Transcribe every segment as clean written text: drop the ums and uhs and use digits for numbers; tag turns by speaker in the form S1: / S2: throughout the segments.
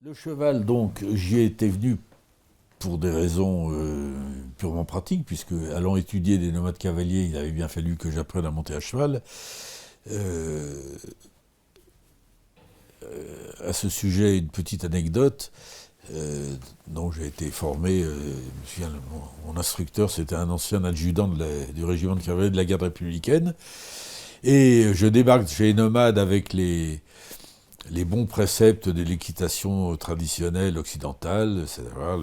S1: Le cheval, donc, j'y étais venu pour des raisons purement pratiques, puisque allant étudier des nomades cavaliers, il avait bien fallu que j'apprenne à monter à cheval. Euh, à ce sujet, une petite anecdote. Donc j'ai été formé, je me souviens, mon instructeur c'était un ancien adjudant du régiment de cavalerie de la garde républicaine. Et je débarque chez les nomades avec les bons préceptes de l'équitation traditionnelle occidentale, c'est-à-dire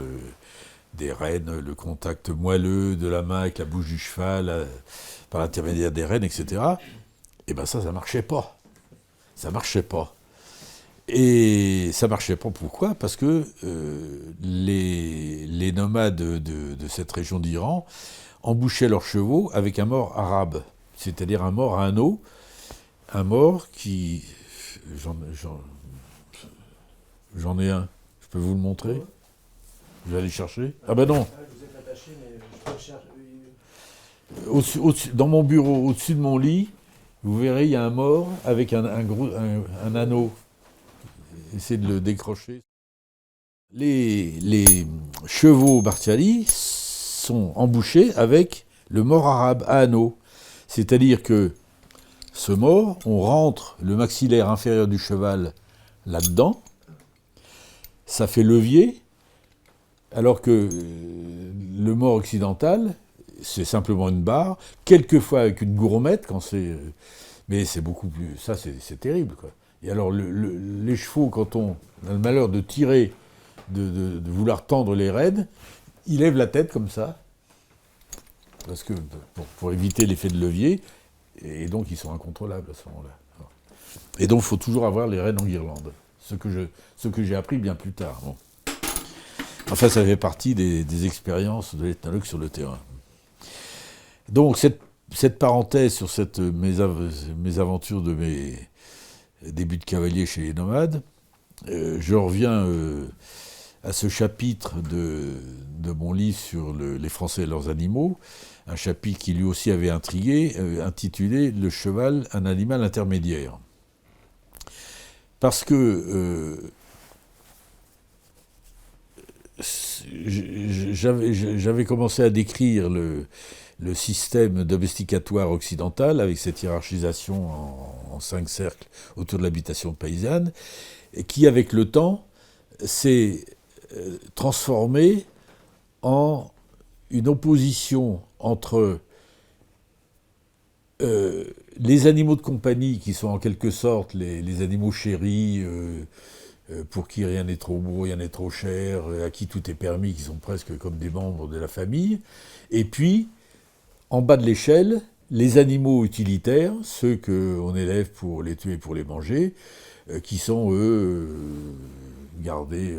S1: des rênes, le contact moelleux de la main avec la bouche du cheval, par l'intermédiaire des rênes, etc. Et ben ça marchait pas. Ça marchait pas. Et ça marchait pas, pourquoi ? Parce que les nomades de cette région d'Iran embouchaient leurs chevaux avec un mors arabe, c'est-à-dire un mors à anneau, un mors qui... J'en ai un, je peux vous le montrer ? Je vais aller chercher. Ah ben non.
S2: Vous êtes attaché, mais je peux chercher.
S1: Dans mon bureau, au-dessus de mon lit, vous verrez, il y a un mors avec un anneau. Essayez de le décrocher. Les chevaux Bartiali sont embouchés avec le mors arabe à anneau. C'est-à-dire que ce mors, on rentre le maxillaire inférieur du cheval là-dedans, ça fait levier, alors que le mors occidental, c'est simplement une barre, quelquefois avec une gourmette, quand c'est... mais c'est beaucoup plus... Ça, c'est terrible, quoi. Et alors, les chevaux, quand on a le malheur de tirer, de vouloir tendre les rênes, ils lèvent la tête comme ça, parce que pour éviter l'effet de levier, et donc ils sont incontrôlables à ce moment-là. Et donc, il faut toujours avoir les rênes en guirlande, ce que j'ai appris bien plus tard. Bon. Enfin, ça fait partie des expériences de l'ethnologue sur le terrain. Donc, cette parenthèse sur mes aventures de mes débuts de cavalier chez les nomades, je reviens à ce chapitre de mon livre sur les Français et leurs animaux, un chapitre qui lui aussi avait intrigué, intitulé « Le cheval, un animal intermédiaire ». Parce que j'avais commencé à décrire le système domesticatoire occidental avec cette hiérarchisation en 5 cercles autour de l'habitation paysanne, et qui, avec le temps, s'est transformé en une opposition entre les animaux de compagnie, qui sont en quelque sorte les animaux chéris, pour qui rien n'est trop beau, rien n'est trop cher, à qui tout est permis, qui sont presque comme des membres de la famille, et puis, en bas de l'échelle, les animaux utilitaires, ceux qu'on élève pour les tuer et pour les manger, qui sont, eux, gardés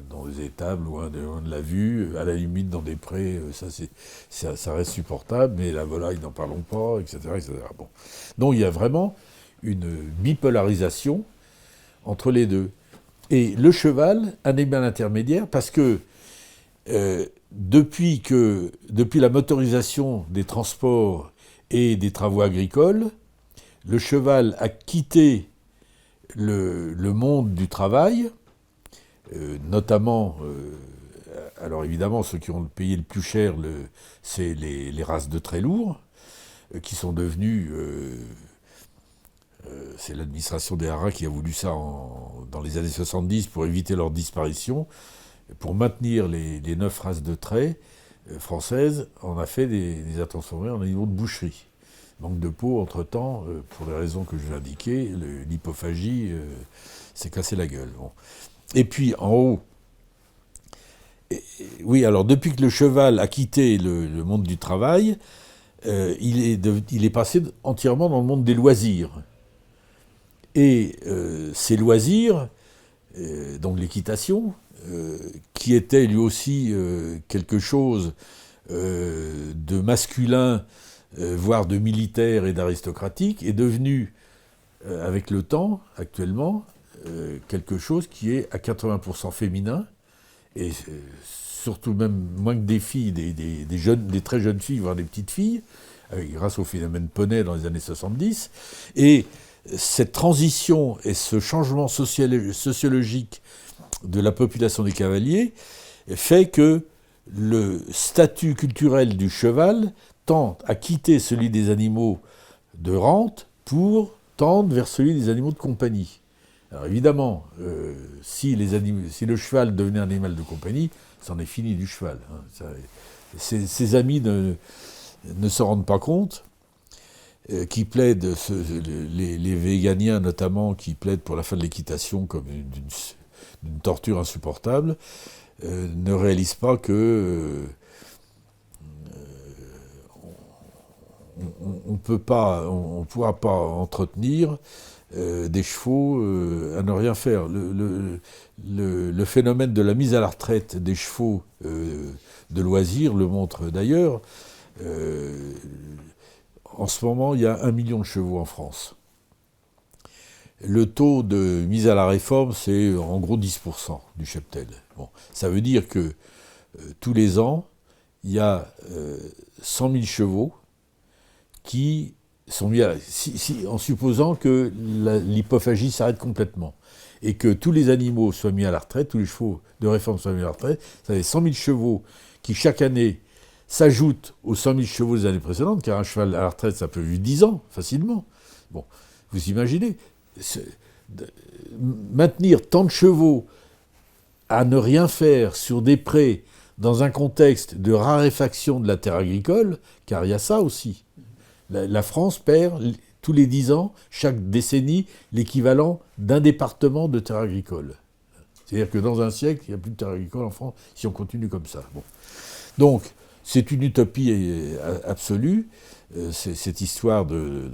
S1: dans des étables, loin de la vue, à la limite dans des prés, ça reste supportable, mais la volaille, n'en parlons pas, etc. etc. Bon. Donc il y a vraiment une bipolarisation entre les deux. Et le cheval, un animal intermédiaire, parce que depuis la motorisation des transports et des travaux agricoles, le cheval a quitté le monde du travail, notamment, alors évidemment, ceux qui ont payé le plus cher, c'est les races de très lourds, qui sont devenues... c'est l'administration des haras qui a voulu ça dans les années 70 pour éviter leur disparition. Pour maintenir les 9 races de traits françaises, on a les a transformées en animaux de boucherie. Manque de peau, entre-temps, pour les raisons que je vais indiquer, l'hypophagie s'est cassé la gueule. Bon. Et puis, en haut, oui, alors depuis que le cheval a quitté le monde du travail, il est passé entièrement dans le monde des loisirs. Et ces loisirs, donc l'équitation, qui était lui aussi quelque chose de masculin, voire de militaire et d'aristocratique, est devenu, avec le temps, actuellement, quelque chose qui est à 80% féminin, et surtout même moins que des filles, des très jeunes filles, voire des petites filles, grâce au phénomène Poney dans les années 70. Et cette transition et ce changement sociologique de la population des cavaliers fait que le statut culturel du cheval tend à quitter celui des animaux de rente pour tendre vers celui des animaux de compagnie. Alors évidemment, si le cheval devenait un animal de compagnie, c'en est fini du cheval. Hein. Ses amis ne se rendent pas compte, qui plaident, les véganiens notamment, qui plaident pour la fin de l'équitation comme d'une torture insupportable, ne réalisent pas que on pourra pas entretenir des chevaux à ne rien faire. Le phénomène de la mise à la retraite des chevaux de loisirs le montre d'ailleurs. En ce moment, il y a 1 million de chevaux en France. Le taux de mise à la réforme, c'est en gros 10% du cheptel. Bon, ça veut dire que tous les ans, il y a 100 000 chevaux qui sont mis en supposant que l'hypophagie s'arrête complètement et que tous les animaux soient mis à la retraite, tous les chevaux de réforme soient mis à la retraite, ça fait 100 000 chevaux qui chaque année s'ajoutent aux 100 000 chevaux des années précédentes, car un cheval à la retraite, ça peut vivre 10 ans, facilement. Bon, vous imaginez, maintenir tant de chevaux à ne rien faire sur des prés dans un contexte de raréfaction de la terre agricole, car il y a ça aussi. La France perd tous les 10 ans, chaque décennie, l'équivalent d'un département de terre agricole. C'est-à-dire que dans un siècle, il n'y a plus de terre agricole en France si on continue comme ça. Bon. Donc, c'est une utopie absolue, cette histoire de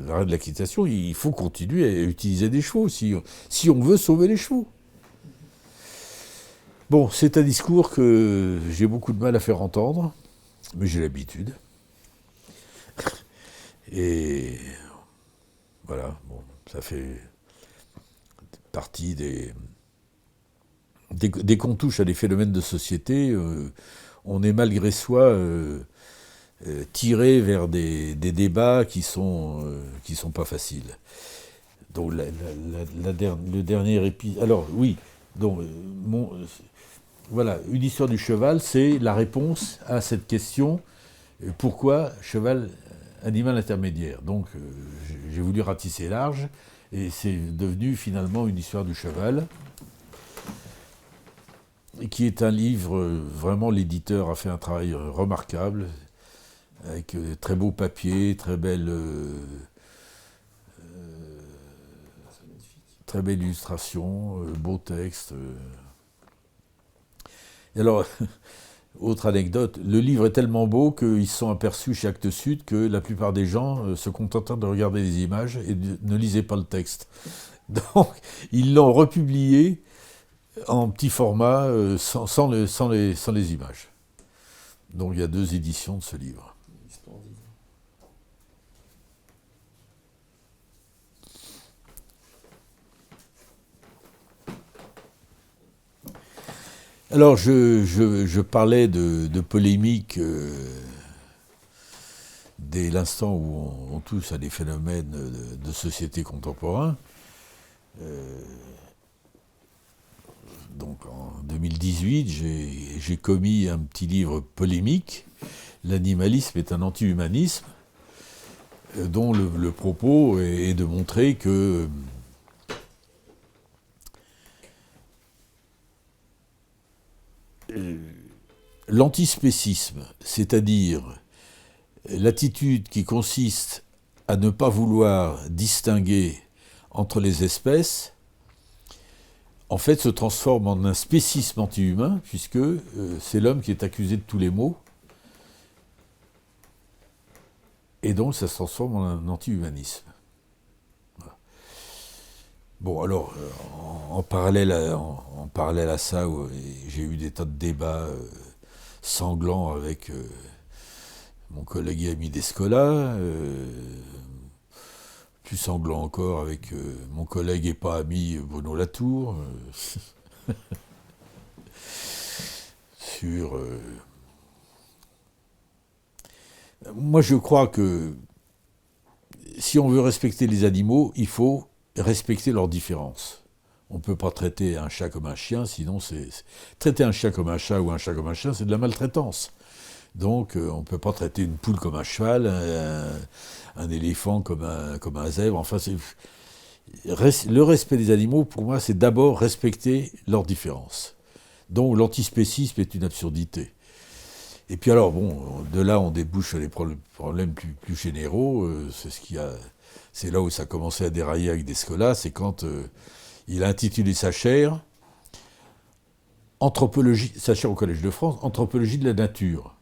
S1: l'arrêt de l'équitation. Il faut continuer à utiliser des chevaux si on veut sauver les chevaux. Bon, c'est un discours que j'ai beaucoup de mal à faire entendre, mais j'ai l'habitude. Et voilà, bon, ça fait partie dès qu'on touche à des phénomènes de société, on est malgré soi tiré vers des débats qui sont pas faciles. Donc le dernier épisode. Alors oui, donc voilà, une histoire du cheval, c'est la réponse à cette question pourquoi cheval animal intermédiaire. Donc j'ai voulu ratisser large et c'est devenu finalement une histoire du cheval, qui est un livre, vraiment l'éditeur a fait un travail remarquable, avec très beau papier, très belle illustration, beau texte. Et alors, autre anecdote, le livre est tellement beau qu'ils se sont aperçus chez Actes Sud que la plupart des gens se contentaient de regarder les images et ne lisaient pas le texte. Donc, ils l'ont republié en petit format, sans les images. Donc il y a 2 éditions de ce livre. Alors je parlais de polémique dès l'instant où on touche à des phénomènes de société contemporains. Donc en 2018, j'ai commis un petit livre polémique, L'animalisme est un anti-humanisme, dont le propos est de montrer que l'antispécisme, c'est-à-dire l'attitude qui consiste à ne pas vouloir distinguer entre les espèces, en fait, se transforme en un spécisme anti-humain, puisque c'est l'homme qui est accusé de tous les maux, et donc ça se transforme en un anti-humanisme. Voilà. Bon, alors, en parallèle à ça, j'ai eu des tas de débats sanglant avec mon collègue et ami Descola, plus sanglant encore avec mon collègue et pas ami Bruno Latour, sur... Moi, je crois que si on veut respecter les animaux, il faut respecter leurs différences. On ne peut pas traiter un chat comme un chien, sinon traiter un chien comme un chat ou un chat comme un chien, c'est de la maltraitance. Donc on ne peut pas traiter une poule comme un cheval, un éléphant comme un zèbre. Enfin, le respect des animaux, pour moi, c'est d'abord respecter leurs différences. Donc l'antispécisme est une absurdité. Et puis alors, bon, de là, on débouche sur les problèmes plus généraux. C'est là où ça a commencé à dérailler avec Descola, c'est quand il a intitulé sa chaire sa chaire au Collège de France, Anthropologie de la nature.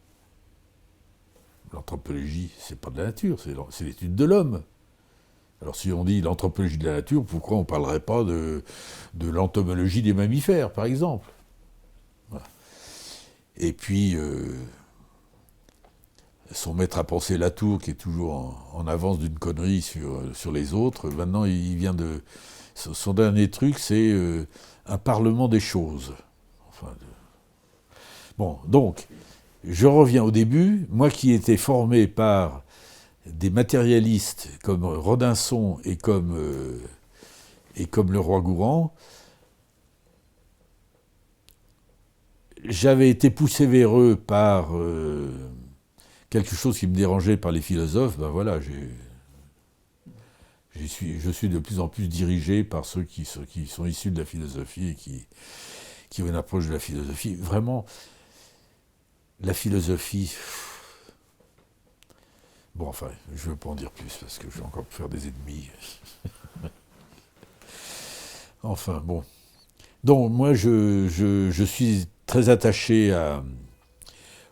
S1: L'anthropologie, c'est pas de la nature, c'est l'étude de l'homme. Alors si on dit l'anthropologie de la nature, pourquoi on ne parlerait pas de l'entomologie des mammifères, par exemple? Voilà. Et puis, son maître à penser Latour, qui est toujours en avance d'une connerie sur les autres, maintenant il vient de... Son dernier truc, c'est un parlement des choses. Bon, donc, je reviens au début. Moi qui étais formé par des matérialistes comme Rodinson et comme le Roi-Gourand, j'avais été poussé vers eux par quelque chose qui me dérangeait par les philosophes. Ben voilà, je suis de plus en plus dirigé par ceux qui sont issus de la philosophie et qui ont une approche de la philosophie. Vraiment, la philosophie... Bon, enfin, je ne veux pas en dire plus, parce que je vais encore faire des ennemis. Enfin, bon. Donc, moi, je suis très attaché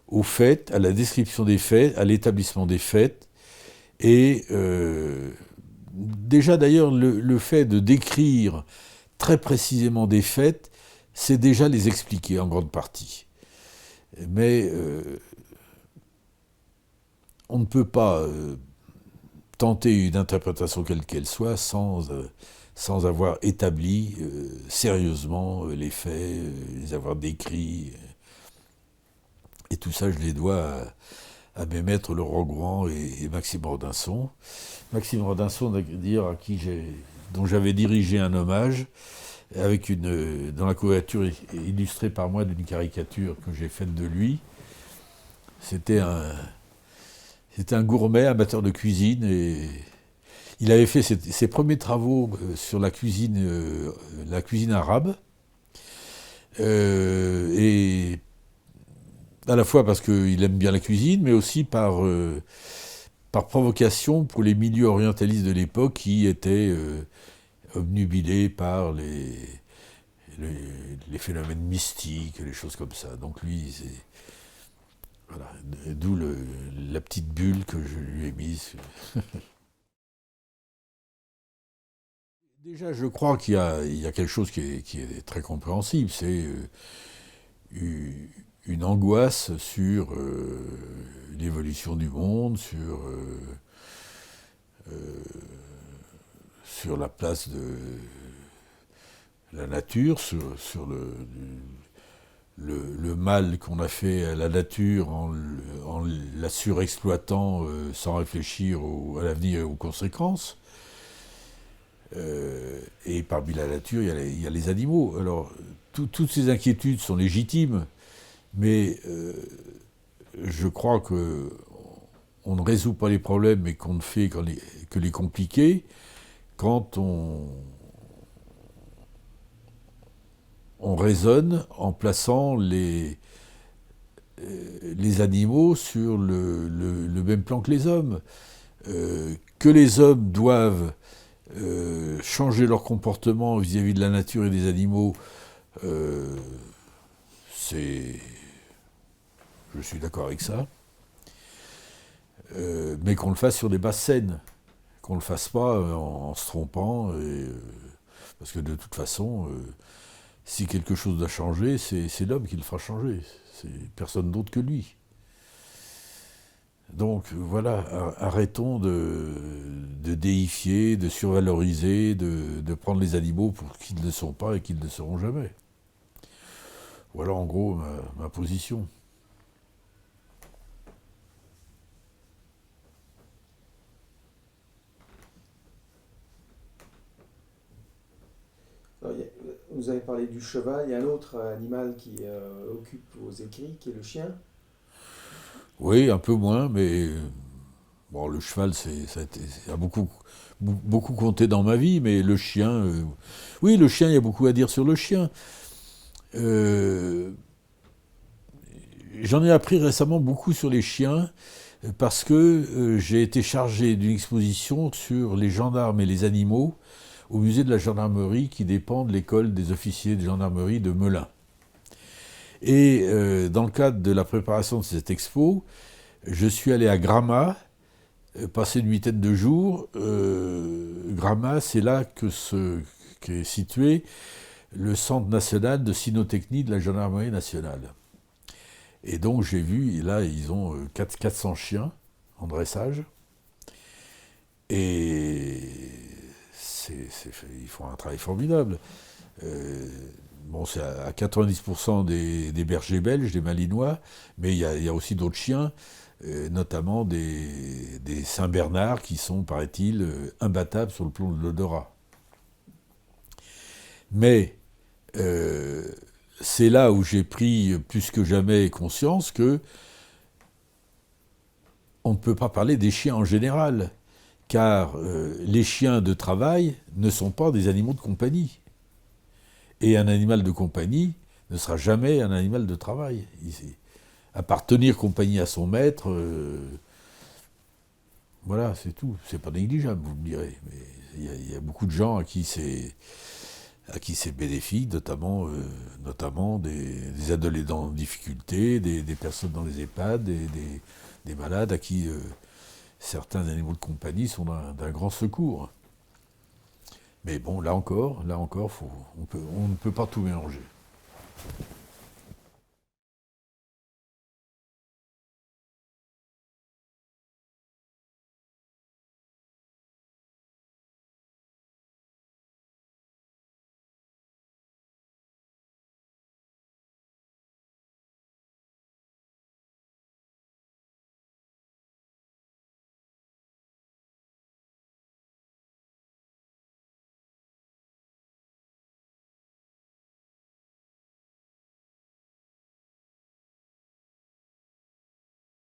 S1: aux faits, à la description des faits, à l'établissement des faits, et déjà, d'ailleurs, le fait de décrire très précisément des faits, c'est déjà les expliquer en grande partie. Mais on ne peut pas tenter une interprétation quelle qu'elle soit sans avoir établi sérieusement les faits, les avoir décrits. Et tout ça, je les dois à mes maîtres Le Roi-Gourand et Maxime Rodinson. Maxime Rodinson, d'ailleurs, dont j'avais dirigé un hommage, dans la couverture illustrée par moi d'une caricature que j'ai faite de lui. C'était un gourmet amateur de cuisine et il avait fait ses premiers travaux sur la cuisine arabe. Et à la fois parce qu'il aime bien la cuisine, mais aussi par provocation pour les milieux orientalistes de l'époque qui étaient obnubilés par les phénomènes mystiques, les choses comme ça. Donc lui, voilà, d'où la petite bulle que je lui ai mise. Déjà, je crois qu'il y a quelque chose qui est très compréhensible, c'est une angoisse sur l'évolution du monde, sur la place de la nature, sur le mal qu'on a fait à la nature en la surexploitant sans réfléchir à l'avenir et aux conséquences. Et parmi la nature, il y a les animaux. Alors, toutes ces inquiétudes sont légitimes, mais je crois qu'on ne résout pas les problèmes et qu'on ne fait que les compliquer quand on raisonne en plaçant les animaux sur le même plan que les hommes. Que les hommes doivent changer leur comportement vis-à-vis de la nature et des animaux, je suis d'accord avec ça, mais qu'on le fasse sur des bases saines, qu'on ne le fasse pas en se trompant, parce que de toute façon, Si quelque chose doit changer, c'est l'homme qui le fera changer. C'est personne d'autre que lui. Donc voilà, arrêtons de déifier, de survaloriser, de prendre les animaux pour qu'ils ne le sont pas et qu'ils ne le seront jamais. Voilà en gros ma position.
S2: Alors, vous avez parlé du cheval, il y a un autre animal qui occupe vos écrits, qui est le chien.
S1: Oui, un peu moins, mais bon, le cheval, ça a beaucoup compté dans ma vie, mais le chien, oui, le chien, il y a beaucoup à dire sur le chien. Euh, J'en ai appris récemment beaucoup sur les chiens parce que j'ai été chargé d'une exposition sur les gendarmes et les animaux au musée de la gendarmerie qui dépend de l'école des officiers de gendarmerie de Melun. Et dans le cadre de la préparation de cette expo, je suis allé à Gramat, passer une huitaine de jours. Gramat, c'est là qu'est situé le Centre national de cynotechnie de la gendarmerie nationale. Et donc j'ai vu, et là ils ont 400 chiens en dressage, et ils font un travail formidable. Bon, c'est à 90% des bergers belges, des malinois, mais il y a aussi d'autres chiens, notamment des Saint-Bernard qui sont, paraît-il, imbattables sur le plan de l'odorat. Mais c'est là où j'ai pris plus que jamais conscience que on ne peut pas parler des chiens en général, car les chiens de travail ne sont pas des animaux de compagnie. Et un animal de compagnie ne sera jamais un animal de travail. À part tenir compagnie à son maître, voilà, c'est tout. C'est pas négligeable, vous me direz. Mais il y a beaucoup de gens à qui c'est bénéfique, notamment des adolescents en difficulté, des personnes dans les EHPAD, des malades à qui certains animaux de compagnie sont d'un grand secours. Mais bon, là encore, on ne peut pas tout mélanger.